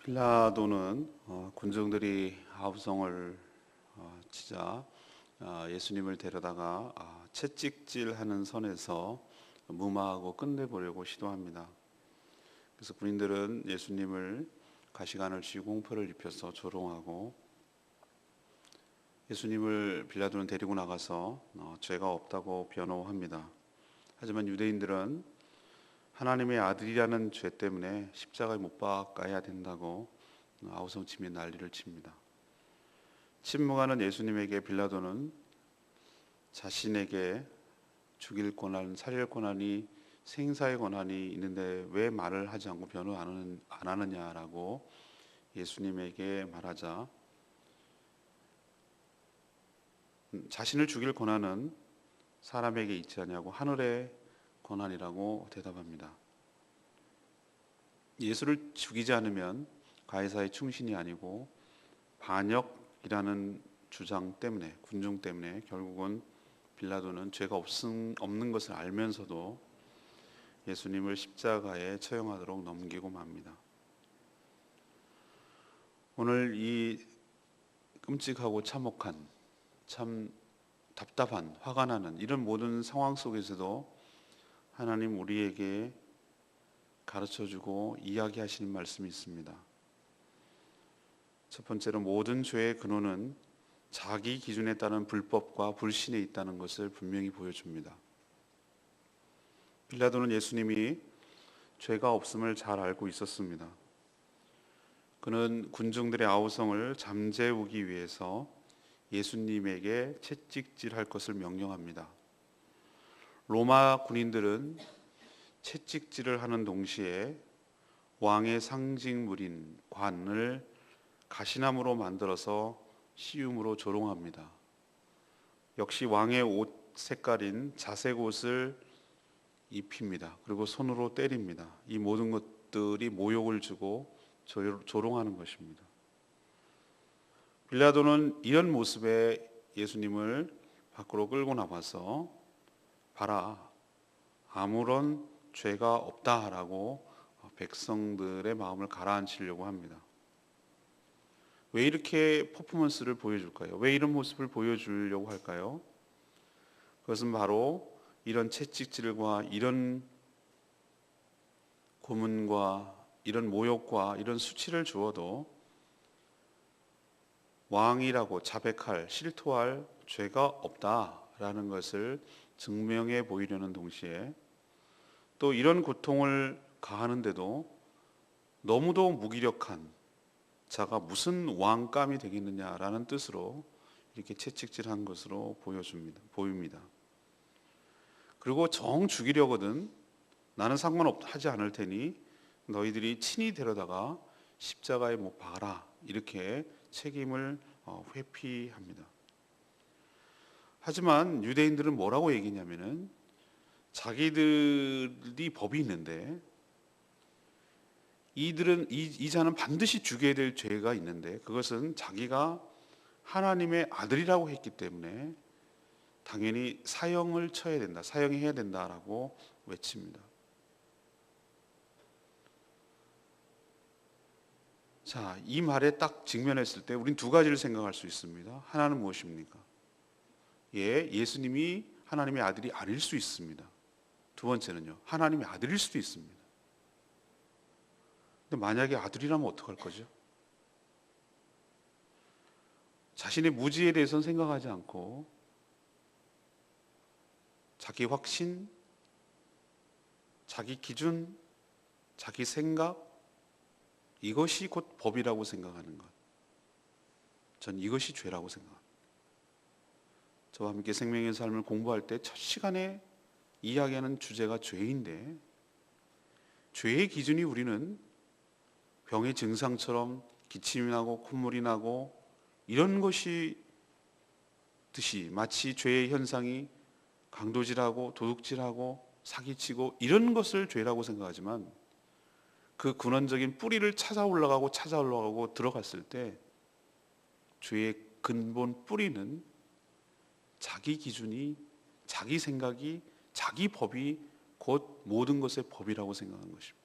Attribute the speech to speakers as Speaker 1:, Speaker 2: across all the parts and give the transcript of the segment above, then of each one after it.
Speaker 1: 빌라도는 군중들이 아우성을 치자 예수님을 데려다가 채찍질하는 선에서 무마하고 끝내보려고 시도합니다. 그래서 군인들은 예수님을 가시관을 쥐고 공포를 입혀서 조롱하고, 예수님을 빌라도는 데리고 나가서 죄가 없다고 변호합니다. 하지만 유대인들은 하나님의 아들이라는 죄 때문에 십자가에 못 박아야 된다고 아우성치며 난리를 칩니다. 침묵하는 예수님에게 빌라도는 자신에게 죽일 권한, 살릴 권한이, 생사의 권한이 있는데 왜 말을 하지 않고 변호 안 하느냐라고 예수님에게 말하자, 자신을 죽일 권한은 사람에게 있지 않냐고 하늘의 권한이라고 대답합니다. 예수를 죽이지 않으면 가이사의 충신이 아니고 반역이라는 주장 때문에, 군중 때문에 결국은 빌라도는 죄가 없는 것을 알면서도 예수님을 십자가에 처형하도록 넘기고 맙니다. 오늘 이 끔찍하고 참혹한, 참 답답한, 화가 나는 이런 모든 상황 속에서도 하나님 우리에게 가르쳐주고 이야기하시는 말씀이 있습니다. 첫 번째로, 모든 죄의 근원은 자기 기준에 따른 불법과 불신에 있다는 것을 분명히 보여줍니다. 빌라도는 예수님이 죄가 없음을 잘 알고 있었습니다. 그는 군중들의 아우성을 잠재우기 위해서 예수님에게 채찍질할 것을 명령합니다. 로마 군인들은 채찍질을 하는 동시에 왕의 상징물인 관을 가시나무로 만들어서 시움으로 조롱합니다. 역시 왕의 옷 색깔인 자색 옷을 입힙니다. 그리고 손으로 때립니다. 이 모든 것들이 모욕을 주고 조롱하는 것입니다. 빌라도는 이런 모습에 예수님을 밖으로 끌고 나와서 봐라, 아무런 죄가 없다라고 백성들의 마음을 가라앉히려고 합니다. 왜 이렇게 퍼포먼스를 보여줄까요? 왜 이런 모습을 보여주려고 할까요? 그것은 바로 이런 채찍질과 이런 고문과 이런 모욕과 이런 수치를 주어도 왕이라고 자백할, 실토할 죄가 없다라는 것을 증명해 보이려는 동시에, 또 이런 고통을 가하는데도 너무도 무기력한 자가 무슨 왕감이 되겠느냐라는 뜻으로 이렇게 채찍질한 것으로 보입니다. 그리고 정 죽이려거든 나는 상관하지 않을 테니 너희들이 친히 데려다가 십자가에 못 박아라, 이렇게 책임을 회피합니다. 하지만 유대인들은 뭐라고 얘기냐면은, 자기들이 법이 있는데 이 자는 반드시 죽여야 될 죄가 있는데, 그것은 자기가 하나님의 아들이라고 했기 때문에 당연히 사형을 쳐야 된다, 사형해야 된다라고 외칩니다. 자, 이 말에 딱 직면했을 때 우린 두 가지를 생각할 수 있습니다. 하나는 무엇입니까? 예수님이 하나님의 아들이 아닐 수 있습니다. 두 번째는요, 하나님의 아들일 수도 있습니다. 근데 만약에 아들이라면 어떡할 거죠? 자신의 무지에 대해서는 생각하지 않고 자기 확신, 자기 기준, 자기 생각, 이것이 곧 법이라고 생각하는 것, 전 이것이 죄라고 생각합니다. 저와 함께 생명의 삶을 공부할 때 첫 시간에 이야기하는 주제가 죄인데, 죄의 기준이 우리는 병의 증상처럼 기침이 나고 콧물이 나고 이런 것이 듯이, 마치 죄의 현상이 강도질하고 도둑질하고 사기치고 이런 것을 죄라고 생각하지만, 그 근원적인 뿌리를 찾아 올라가고 들어갔을 때 죄의 근본 뿌리는 자기 기준이, 자기 생각이, 자기 법이 곧 모든 것의 법이라고 생각하는 것입니다.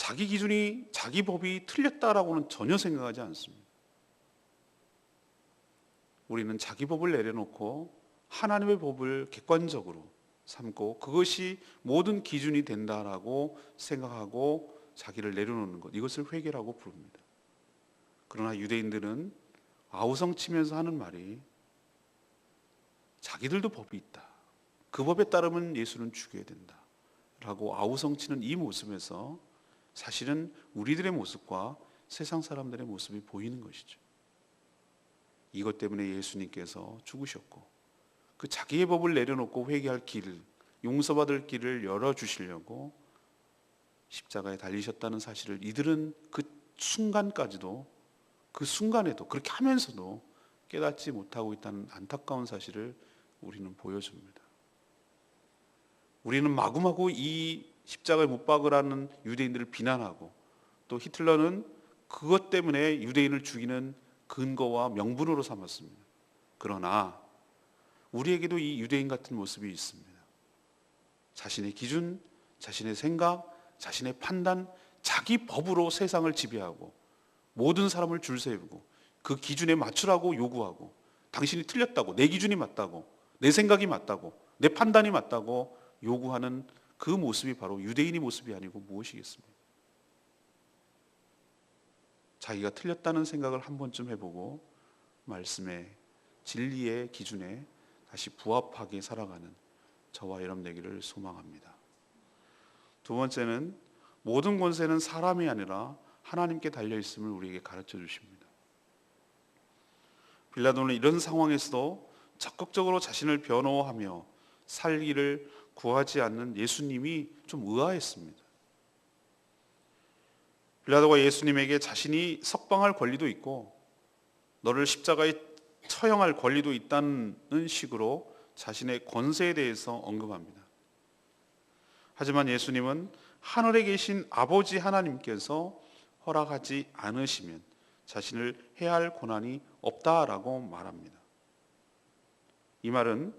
Speaker 1: 자기 기준이, 자기 법이 틀렸다라고는 전혀 생각하지 않습니다. 우리는 자기 법을 내려놓고 하나님의 법을 객관적으로 삼고 그것이 모든 기준이 된다라고 생각하고 자기를 내려놓는 것, 이것을 회개라고 부릅니다. 그러나 유대인들은 아우성치면서 하는 말이 자기들도 법이 있다, 그 법에 따르면 예수는 죽여야 된다 라고 아우성치는 이 모습에서 사실은 우리들의 모습과 세상 사람들의 모습이 보이는 것이죠. 이것 때문에 예수님께서 죽으셨고 그 자기의 법을 내려놓고 회개할 길을, 용서받을 길을 열어주시려고 십자가에 달리셨다는 사실을 이들은 그 순간까지도, 그 순간에도, 그렇게 하면서도 깨닫지 못하고 있다는 안타까운 사실을 우리는 보여줍니다. 우리는 마구마구 이 십자가에 못 박으라는 유대인들을 비난하고 또 히틀러는 그것 때문에 유대인을 죽이는 근거와 명분으로 삼았습니다. 그러나 우리에게도 이 유대인 같은 모습이 있습니다. 자신의 기준, 자신의 생각, 자신의 판단, 자기 법으로 세상을 지배하고 모든 사람을 줄 세우고 그 기준에 맞추라고 요구하고 당신이 틀렸다고, 내 기준이 맞다고, 내 생각이 맞다고, 내 판단이 맞다고 요구하는 그 모습이 바로 유대인의 모습이 아니고 무엇이겠습니까? 자기가 틀렸다는 생각을 한 번쯤 해보고 말씀의 진리의 기준에 다시 부합하게 살아가는 저와 여러분 되기를 소망합니다. 두 번째는 모든 권세는 사람이 아니라 하나님께 달려있음을 우리에게 가르쳐 주십니다. 빌라도는 이런 상황에서도 적극적으로 자신을 변호하며 살기를 구하지 않는 예수님이 좀 의아했습니다. 빌라도가 예수님에게 자신이 석방할 권리도 있고 너를 십자가에 처형할 권리도 있다는 식으로 자신의 권세에 대해서 언급합니다. 하지만 예수님은 하늘에 계신 아버지 하나님께서 허락하지 않으시면 자신을 해할 권한이 없다라고 말합니다. 이 말은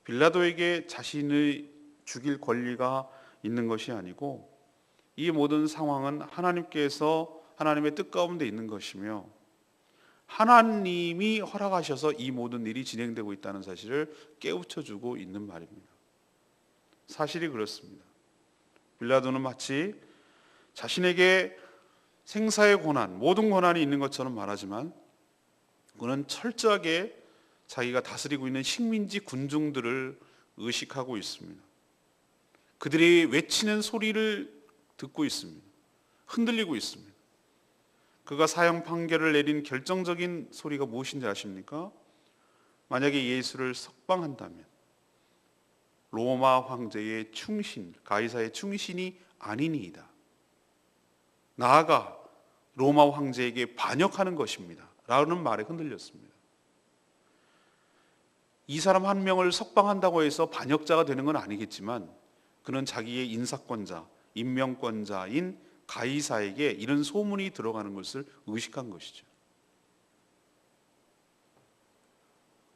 Speaker 1: 빌라도에게 자신을 죽일 권리가 있는 것이 아니고 이 모든 상황은 하나님께서 하나님의 뜻 가운데 있는 것이며 하나님이 허락하셔서 이 모든 일이 진행되고 있다는 사실을 깨우쳐주고 있는 말입니다. 사실이 그렇습니다. 빌라도는 마치 자신에게 생사의 권한, 모든 권한이 있는 것처럼 말하지만 그는 철저하게 자기가 다스리고 있는 식민지 군중들을 의식하고 있습니다. 그들이 외치는 소리를 듣고 있습니다. 흔들리고 있습니다. 그가 사형 판결을 내린 결정적인 소리가 무엇인지 아십니까? 만약에 예수를 석방한다면 로마 황제의 충신, 가이사의 충신이 아니니이다. 나아가 로마 황제에게 반역하는 것입니다. 라는 말에 흔들렸습니다. 이 사람 한 명을 석방한다고 해서 반역자가 되는 건 아니겠지만 그는 자기의 인사권자, 임명권자인 가이사에게 이런 소문이 들어가는 것을 의식한 것이죠.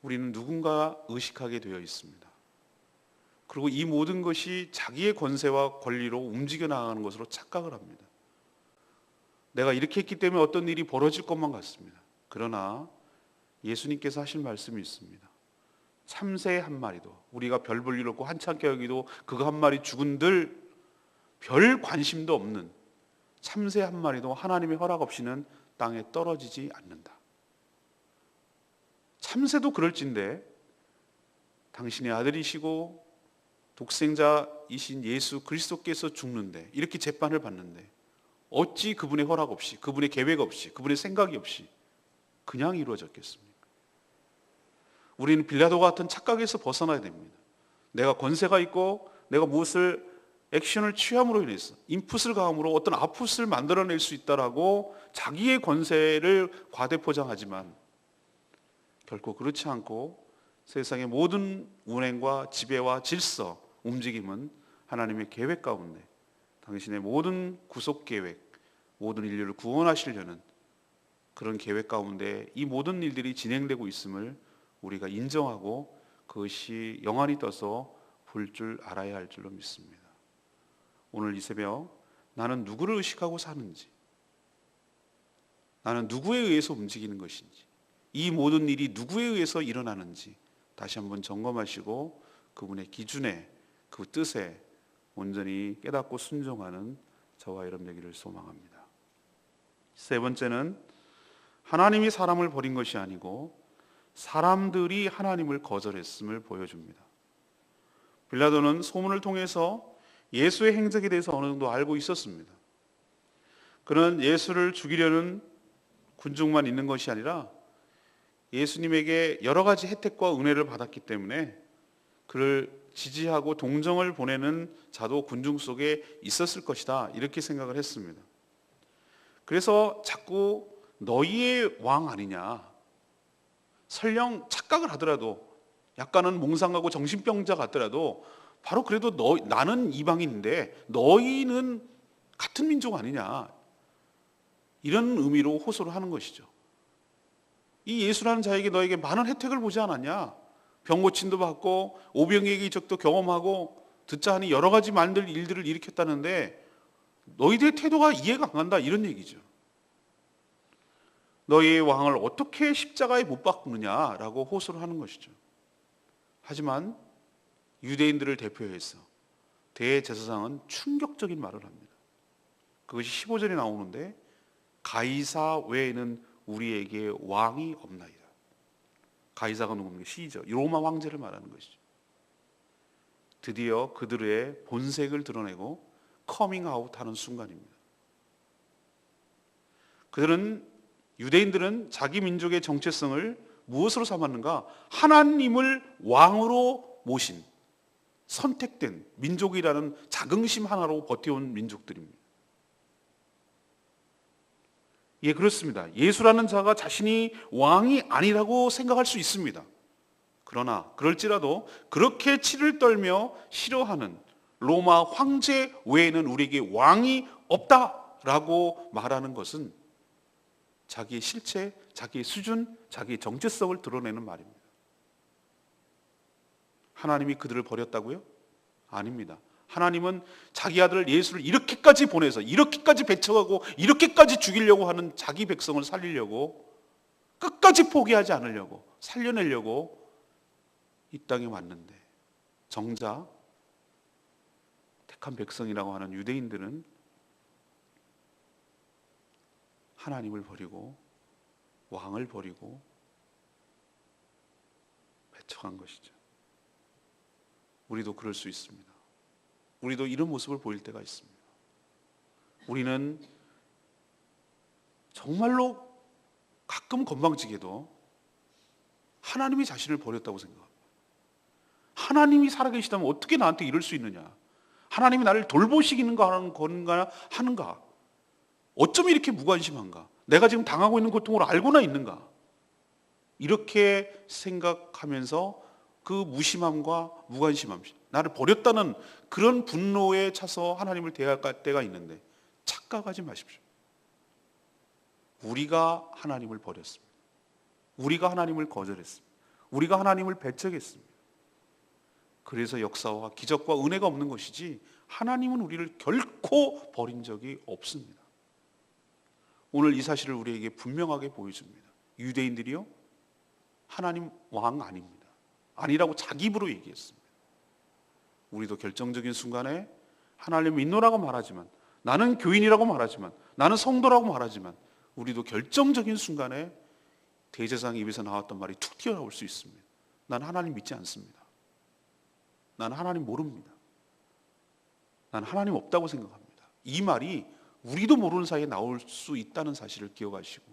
Speaker 1: 우리는 누군가 의식하게 되어 있습니다. 그리고 이 모든 것이 자기의 권세와 권리로 움직여 나가는 것으로 착각을 합니다. 내가 이렇게 했기 때문에 어떤 일이 벌어질 것만 같습니다. 그러나 예수님께서 하신 말씀이 있습니다. 참새 한 마리도, 우리가 별 볼 일 없고 한참게 여기도 그거 한 마리 죽은들 별 관심도 없는 참새 한 마리도 하나님의 허락 없이는 땅에 떨어지지 않는다. 참새도 그럴진데 당신의 아들이시고 독생자이신 예수 그리스도께서 죽는데, 이렇게 재판을 받는데 어찌 그분의 허락 없이, 그분의 계획 없이, 그분의 생각이 없이 그냥 이루어졌겠습니까? 우리는 빌라도 같은 착각에서 벗어나야 됩니다. 내가 권세가 있고 내가 무엇을 액션을 취함으로 인해서, 인풋을 가함으로 어떤 아웃풋을 만들어낼 수 있다라고 자기의 권세를 과대포장하지만 결코 그렇지 않고 세상의 모든 운행과 지배와 질서, 움직임은 하나님의 계획 가운데 당신의 모든 구속 계획, 모든 인류를 구원하시려는 그런 계획 가운데 이 모든 일들이 진행되고 있음을 우리가 인정하고 그것이 영안이 떠서 볼 줄 알아야 할 줄로 믿습니다. 오늘 이 새벽 나는 누구를 의식하고 사는지, 나는 누구에 의해서 움직이는 것인지, 이 모든 일이 누구에 의해서 일어나는지 다시 한번 점검하시고 그분의 기준에, 그 뜻에 온전히 깨닫고 순종하는 저와 여러분에게를 소망합니다. 세 번째는 하나님이 사람을 버린 것이 아니고 사람들이 하나님을 거절했음을 보여줍니다. 빌라도는 소문을 통해서 예수의 행적에 대해서 어느 정도 알고 있었습니다. 그는 예수를 죽이려는 군중만 있는 것이 아니라 예수님에게 여러 가지 혜택과 은혜를 받았기 때문에 그를 지지하고 동정을 보내는 자도 군중 속에 있었을 것이다, 이렇게 생각을 했습니다. 그래서 자꾸 너희의 왕 아니냐, 설령 착각을 하더라도, 약간은 몽상하고 정신병자 같더라도 바로 그래도 나는 이방인인데 너희는 같은 민족 아니냐, 이런 의미로 호소를 하는 것이죠. 이 예수라는 자에게 너에게 많은 혜택을 보지 않았냐, 병 고침도 받고 오병이의 기적도 경험하고 듣자 하니 여러 가지 만들 일들을 일으켰다는데 너희들의 태도가 이해가 안 간다, 이런 얘기죠. 너희의 왕을 어떻게 십자가에 못 박느냐라고 호소를 하는 것이죠. 하지만 유대인들을 대표해서 대제사장은 충격적인 말을 합니다. 그것이 15절에 나오는데 가이사 외에는 우리에게 왕이 없나이다. 가이사가 누굽니까? 시저, 로마 황제를 말하는 것이죠. 드디어 그들의 본색을 드러내고 커밍아웃하는 순간입니다. 유대인들은 자기 민족의 정체성을 무엇으로 삼았는가? 하나님을 왕으로 모신 선택된 민족이라는 자긍심 하나로 버텨온 민족들입니다. 예, 그렇습니다. 예수라는 자가 자신이 왕이 아니라고 생각할 수 있습니다. 그러나 그럴지라도 그렇게 치를 떨며 싫어하는 로마 황제 외에는 우리에게 왕이 없다라고 말하는 것은 자기의 실체, 자기의 수준, 자기의 정체성을 드러내는 말입니다. 하나님이 그들을 버렸다고요? 아닙니다. 하나님은 자기 아들 예수를 이렇게까지 보내서, 이렇게까지 배척하고 이렇게까지 죽이려고 하는 자기 백성을 살리려고, 끝까지 포기하지 않으려고, 살려내려고 이 땅에 왔는데, 정작 택한 백성이라고 하는 유대인들은 하나님을 버리고 왕을 버리고 배척한 것이죠. 우리도 그럴 수 있습니다. 우리도 이런 모습을 보일 때가 있습니다. 우리는 정말로 가끔 건방지게도 하나님이 자신을 버렸다고 생각합니다. 하나님이 살아계시다면 어떻게 나한테 이럴 수 있느냐? 하나님이 나를 돌보시기는가 하는가? 어쩜 이렇게 무관심한가? 내가 지금 당하고 있는 고통을 알고나 있는가? 이렇게 생각하면서 그 무심함과 무관심함, 나를 버렸다는 그런 분노에 차서 하나님을 대할 때가 있는데 착각하지 마십시오. 우리가 하나님을 버렸습니다. 우리가 하나님을 거절했습니다. 우리가 하나님을 배척했습니다. 그래서 역사와 기적과 은혜가 없는 것이지 하나님은 우리를 결코 버린 적이 없습니다. 오늘 이 사실을 우리에게 분명하게 보여줍니다. 유대인들이요, 하나님 왕 아닙니다. 아니라고 자기 입으로 얘기했습니다. 우리도 결정적인 순간에 하나님 믿노라고 말하지만, 나는 교인이라고 말하지만, 나는 성도라고 말하지만, 우리도 결정적인 순간에 대제사장 입에서 나왔던 말이 툭 튀어나올 수 있습니다. 난 하나님 믿지 않습니다. 난 하나님 모릅니다. 난 하나님 없다고 생각합니다. 이 말이 우리도 모르는 사이에 나올 수 있다는 사실을 기억하시고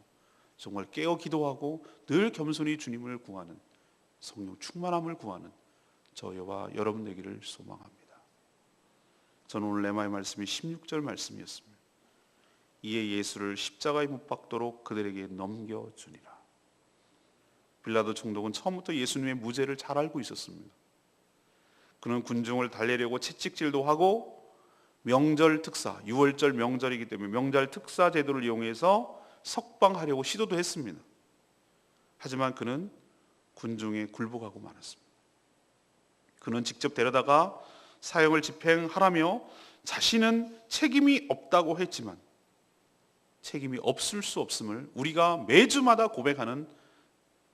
Speaker 1: 정말 깨어 기도하고 늘 겸손히 주님을 구하는, 성령 충만함을 구하는 저와 여러분 되기를 소망합니다. 저는 오늘 레마의 말씀이 16절 말씀이었습니다. 이에 예수를 십자가에 못 박도록 그들에게 넘겨주니라. 빌라도 총독은 처음부터 예수님의 무죄를 잘 알고 있었습니다. 그는 군중을 달래려고 채찍질도 하고 명절 특사, 6월절 명절이기 때문에 명절 특사 제도를 이용해서 석방하려고 시도도 했습니다. 하지만 그는 군중에 굴복하고 말았습니다. 그는 직접 데려다가 사형을 집행하라며 자신은 책임이 없다고 했지만 책임이 없을 수 없음을 우리가 매주마다 고백하는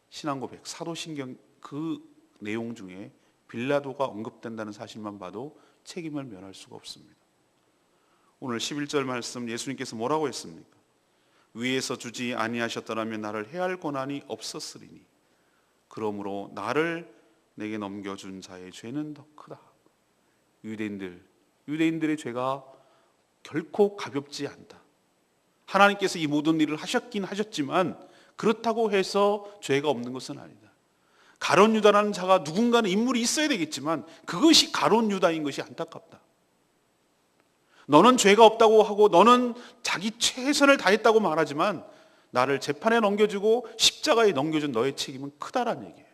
Speaker 1: 신앙 고백, 사도신경 그 내용 중에 빌라도가 언급된다는 사실만 봐도 책임을 면할 수가 없습니다. 오늘 11절 말씀 예수님께서 뭐라고 했습니까? 위에서 주지 아니하셨더라면 나를 해할 권한이 없었으리니 그러므로 나를 내게 넘겨준 자의 죄는 더 크다. 유대인들의 죄가 결코 가볍지 않다. 하나님께서 이 모든 일을 하셨긴 하셨지만 그렇다고 해서 죄가 없는 것은 아니다. 가룟 유다라는 자가 누군가는 인물이 있어야 되겠지만 그것이 가룟 유다인 것이 안타깝다. 너는 죄가 없다고 하고 너는 자기 최선을 다했다고 말하지만 나를 재판에 넘겨주고 십자가에 넘겨준 너의 책임은 크다라는 얘기예요.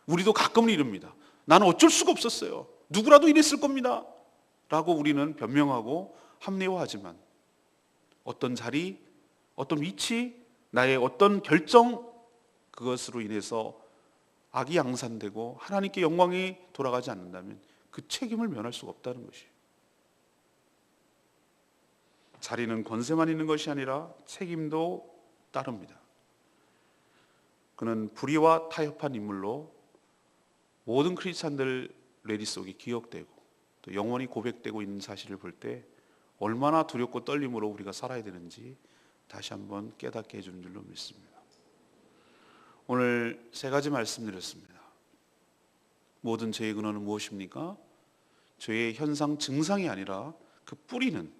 Speaker 1: 우리도 가끔은 이릅니다. 나는 어쩔 수가 없었어요. 누구라도 이랬을 겁니다. 라고 우리는 변명하고 합리화하지만 어떤 자리, 어떤 위치, 나의 어떤 결정, 그것으로 인해서 악이 양산되고 하나님께 영광이 돌아가지 않는다면 그 책임을 면할 수가 없다는 것이에요. 자리는 권세만 있는 것이 아니라 책임도 따릅니다. 그는 불의와 타협한 인물로 모든 크리스찬들 레디 속에 기억되고 또 영원히 고백되고 있는 사실을 볼 때 얼마나 두렵고 떨림으로 우리가 살아야 되는지 다시 한번 깨닫게 해주는 줄로 믿습니다. 오늘 세 가지 말씀드렸습니다. 모든 죄의 근원은 무엇입니까? 죄의 현상, 증상이 아니라 그 뿌리는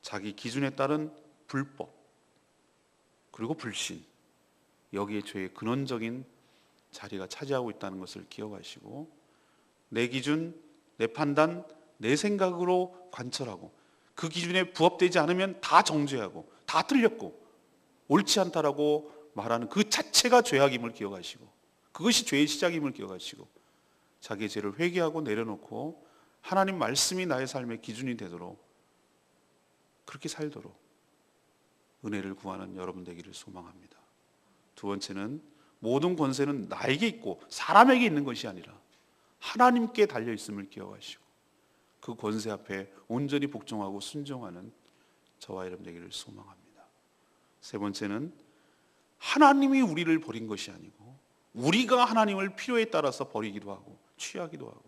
Speaker 1: 자기 기준에 따른 불법 그리고 불신, 여기에 죄의 근원적인 자리가 차지하고 있다는 것을 기억하시고 내 기준, 내 판단, 내 생각으로 관철하고 그 기준에 부합되지 않으면 다 정죄하고 다 틀렸고 옳지 않다라고 말하는 그 자체가 죄악임을 기억하시고 그것이 죄의 시작임을 기억하시고 자기의 죄를 회개하고 내려놓고 하나님 말씀이 나의 삶의 기준이 되도록 그렇게 살도록 은혜를 구하는 여러분 되기를 소망합니다. 두 번째는 모든 권세는 나에게 있고 사람에게 있는 것이 아니라 하나님께 달려 있음을 기억하시고 그 권세 앞에 온전히 복종하고 순종하는 저와 여러분 되기를 소망합니다. 세 번째는 하나님이 우리를 버린 것이 아니고 우리가 하나님을 필요에 따라서 버리기도 하고 취하기도 하고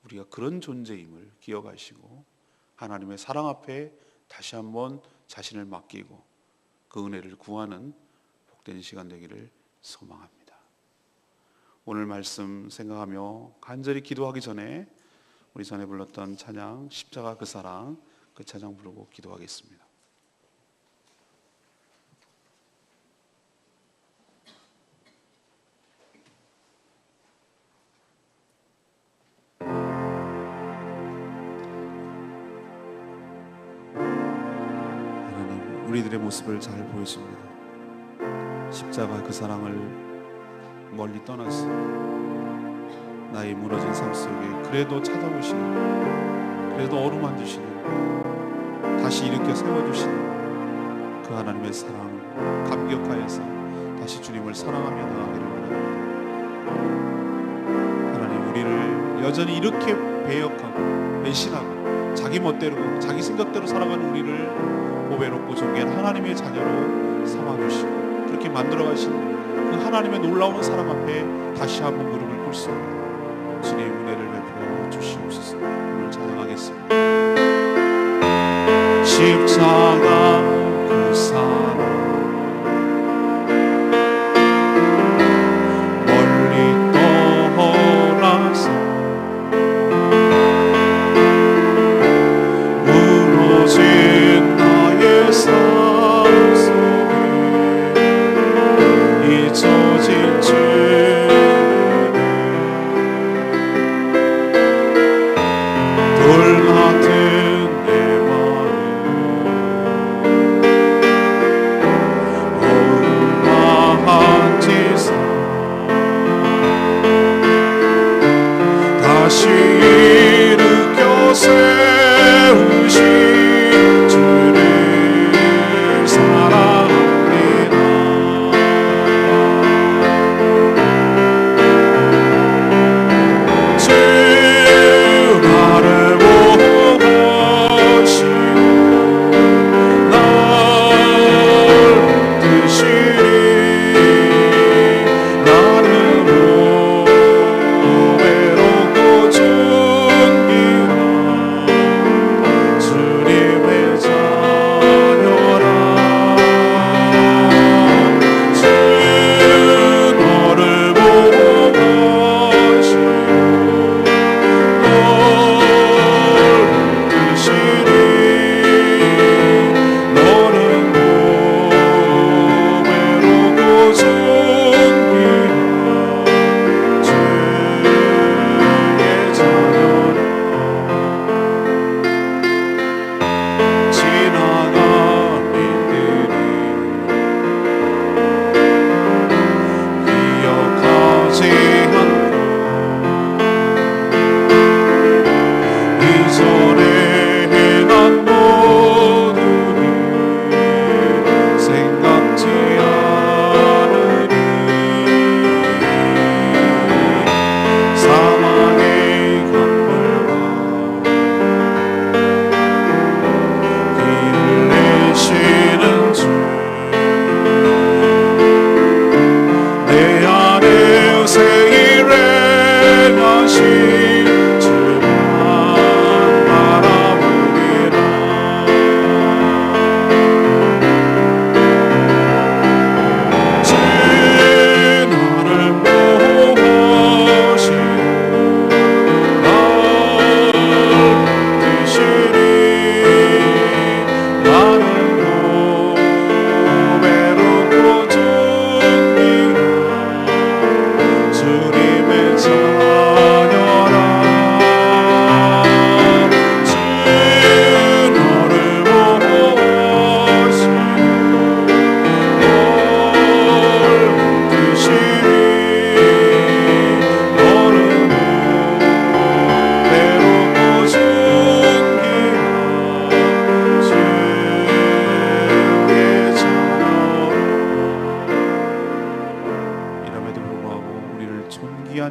Speaker 1: 우리가 그런 존재임을 기억하시고 하나님의 사랑 앞에 다시 한번 자신을 맡기고 그 은혜를 구하는 복된 시간 되기를 소망합니다. 오늘 말씀 생각하며 간절히 기도하기 전에 우리 전에 불렀던 찬양 십자가 그 사랑, 그 찬양 부르고 기도하겠습니다. 하나님, 우리들의 모습을 잘 보여줍니다. 십자가 그 사랑을 멀리 떠나서 나의 무너진 삶 속에 그래도 찾아오시는, 그래도 어루만지시는, 다시 일으켜 세워주시는 그 하나님의 사랑 감격하여서 다시 주님을 사랑하며 나아가기를 원합니다. 하나님, 우리를 여전히 이렇게 배역하고 배신하고 자기 멋대로 자기 생각대로 살아가는 우리를 보배롭고 존귀한 하나님의 자녀로 삼아주시고 그렇게 만들어가신 그 하나님의 놀라운 사랑 앞에 다시 한번 무릎을 꿇습니다. 주님의 은혜를 베풀어 주시옵소서. 오늘 찬양하겠습니다. 십자가 그 사랑 멀리 떠나서 무너진 나의 삶 속에 잊혀진 죄 돌 같은 내 마음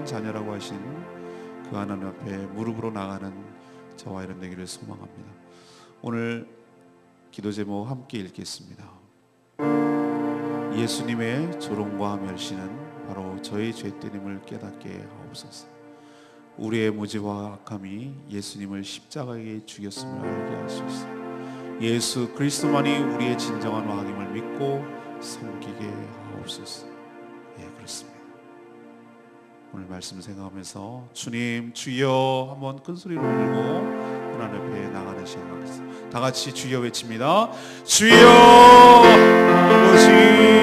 Speaker 1: 귀한 자녀라고 하신 그 하나님 앞에 무릎으로 나가는 저와 여러분 되기를 소망합니다. 오늘 기도 제목 함께 읽겠습니다. 예수님의 조롱과 멸시는 바로 저의 죄됨을 깨닫게 하옵소서. 우리의 무지와 악함이 예수님을 십자가에 죽였음을 알게 하소서. 예수 그리스도만이 우리의 진정한 왕임을 믿고 섬기게 하옵소서. 예, 그렇습니다. 오늘 말씀 생각하면서 주님 주여 한번 큰 소리로 부르고 하나님 앞에 나가는 시간 갖겠습니다. 다 같이 주여 외칩니다. 주여 아버지.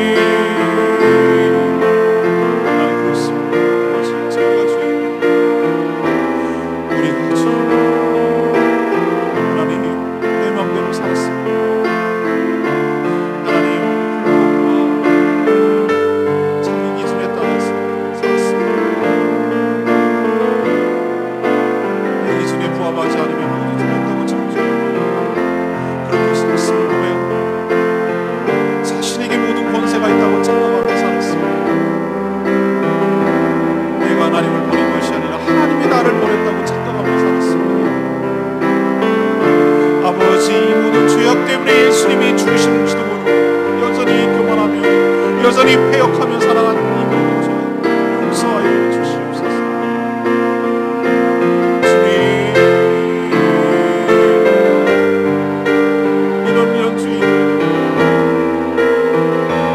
Speaker 1: 여전히 패역하며 살아가는 이 모든 죄 용서하여 주시옵소서. 주님, 이런 주인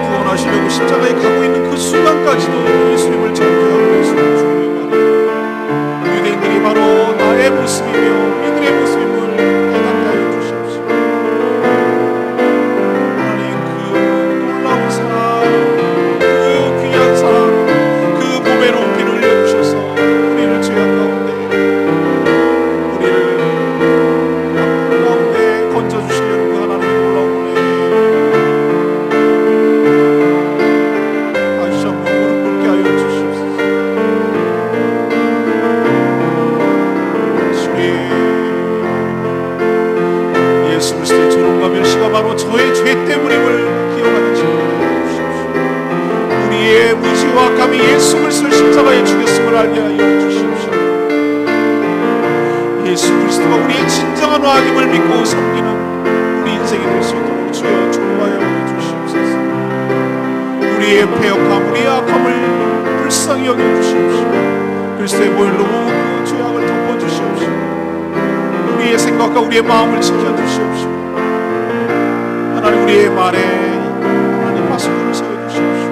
Speaker 1: 구원하시려고 십자가에 가고 있는 그 순간까지도 예수님을 전도하고 예수님을 죽이려고 하는 유대인들이 바로 나의 모습이며 이들의 모습임을 깨닫게 하여 주시옵소서. 하나님 그 놀라운 사랑, 바로 저의 죄 때문임을 기억하는 시간을 주십시오. 우리의 무지와 악함이 예수 그리스도를 십자가에 죽였음을 알게 하여 주십시오. 예수 그리스도가 우리의 진정한 왕임을 믿고 섬기는 우리 인생이 될 수 있도록 주여 축복하여 주시옵소서. 우리의 패역함, 우리의 악함을 불쌍히 여겨 주시옵시오. 그리스도의 보혈로 모든 죄악을 덮어 주시옵시오. 우리의 생각과 우리의 마음을 지켜 주시옵시오. 하나님 우리의 말에 하나님 파수꾼을 세워주시옵시오.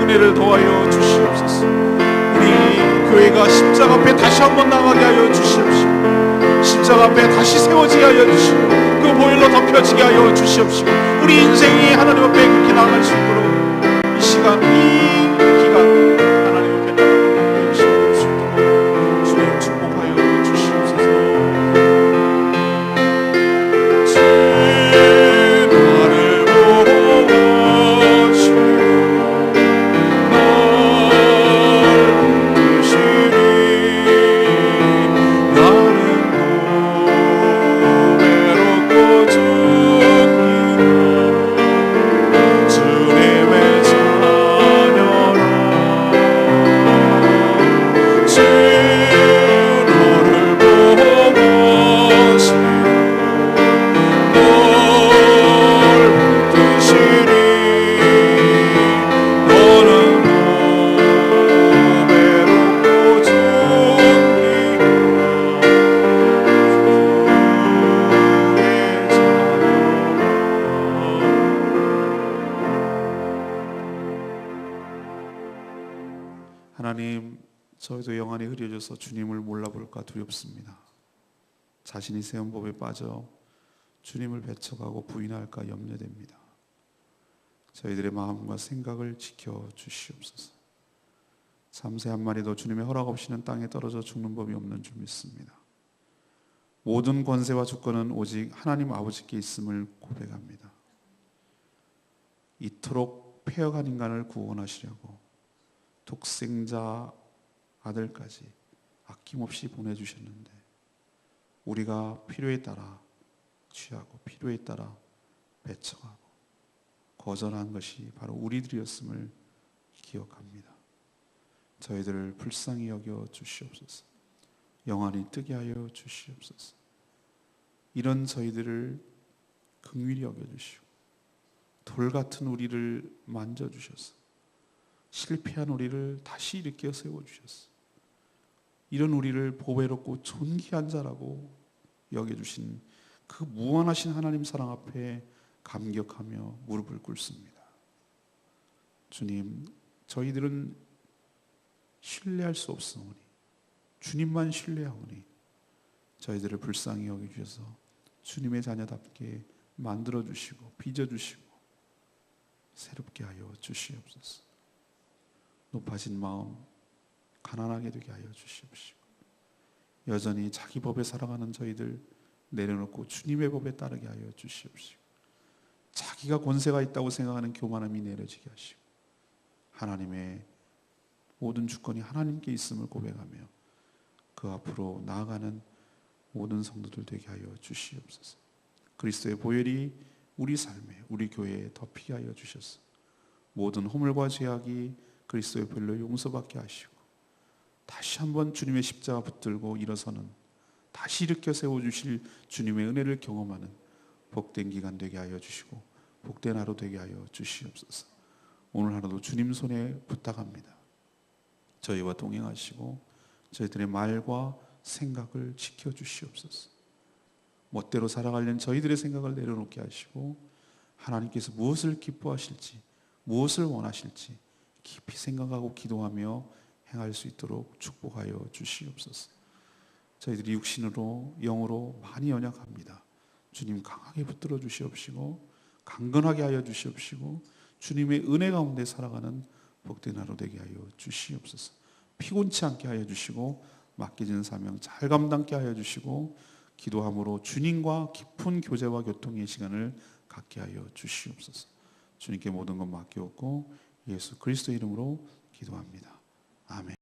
Speaker 1: 은혜를 더하여 주시옵소서. 우리 교회가 십자가 앞에 다시 한번 나가게 하여 주시옵시오. 십자가 앞에 다시 세워지게 하여 주시고 그 보혈로 덮여지게 하여 주시옵시고 우리 인생이 하나님 앞에 그렇게 나갈 수 있도록 이 시간 이 기간 하나님 앞에 나갈 수 있도록 주님 축복하여 주시옵소서. 하나님, 저희도 영안이 흐려져서 주님을 몰라볼까 두렵습니다. 자신이 세운 법에 빠져 주님을 배척하고 부인할까 염려됩니다. 저희들의 마음과 생각을 지켜주시옵소서. 참새 한 마리도 주님의 허락 없이는 땅에 떨어져 죽는 법이 없는 줄 믿습니다. 모든 권세와 주권은 오직 하나님 아버지께 있음을 고백합니다. 이토록 패역한 인간을 구원하시려고 독생자 아들까지 아낌없이 보내주셨는데 우리가 필요에 따라 취하고 필요에 따라 배척하고 거절한 것이 바로 우리들이었음을 기억합니다. 저희들을 불쌍히 여겨 주시옵소서. 영안이 뜨게 하여 주시옵소서. 이런 저희들을 긍휼히 여겨 주시고 돌 같은 우리를 만져 주셔서 실패한 우리를 다시 일으켜 세워 주셨어. 이런 우리를 보배롭고 존귀한 자라고 여겨 주신 그 무한하신 하나님 사랑 앞에 감격하며 무릎을 꿇습니다. 주님, 저희들은 신뢰할 수 없사오니 주님만 신뢰하오니 저희들을 불쌍히 여겨주셔서 주님의 자녀답게 만들어주시고 빚어주시고 새롭게 하여 주시옵소서. 높아진 마음 가난하게 되게 하여 주시옵시고 여전히 자기 법에 살아가는 저희들 내려놓고 주님의 법에 따르게 하여 주시옵시고 자기가 권세가 있다고 생각하는 교만함이 내려지게 하시고 하나님의 모든 주권이 하나님께 있음을 고백하며 그 앞으로 나아가는 모든 성도들 되게 하여 주시옵소서. 그리스도의 보혈이 우리 삶에 우리 교회에 덮이게 하여 주셔서 모든 허물과 죄악이 그리스도의 보혈로 용서받게 하시고 다시 한번 주님의 십자가 붙들고 일어서는 다시 일으켜 세워주실 주님의 은혜를 경험하는 복된 기간 되게 하여 주시고 복된 하루 되게 하여 주시옵소서. 오늘 하루도 주님 손에 부탁합니다. 저희와 동행하시고 저희들의 말과 생각을 지켜주시옵소서. 멋대로 살아가려는 저희들의 생각을 내려놓게 하시고 하나님께서 무엇을 기뻐하실지 무엇을 원하실지 깊이 생각하고 기도하며 행할 수 있도록 축복하여 주시옵소서. 저희들이 육신으로 영으로 많이 연약합니다. 주님 강하게 붙들어 주시옵시고 강건하게 하여 주시옵시고 주님의 은혜 가운데 살아가는 복된 하루 되게 하여 주시옵소서. 피곤치 않게 하여 주시고 맡겨진 사명 잘 감당케 하여 주시고 기도함으로 주님과 깊은 교제와 교통의 시간을 갖게 하여 주시옵소서. 주님께 모든 것 맡겨놓고 예수 그리스도 이름으로 기도합니다. 아멘.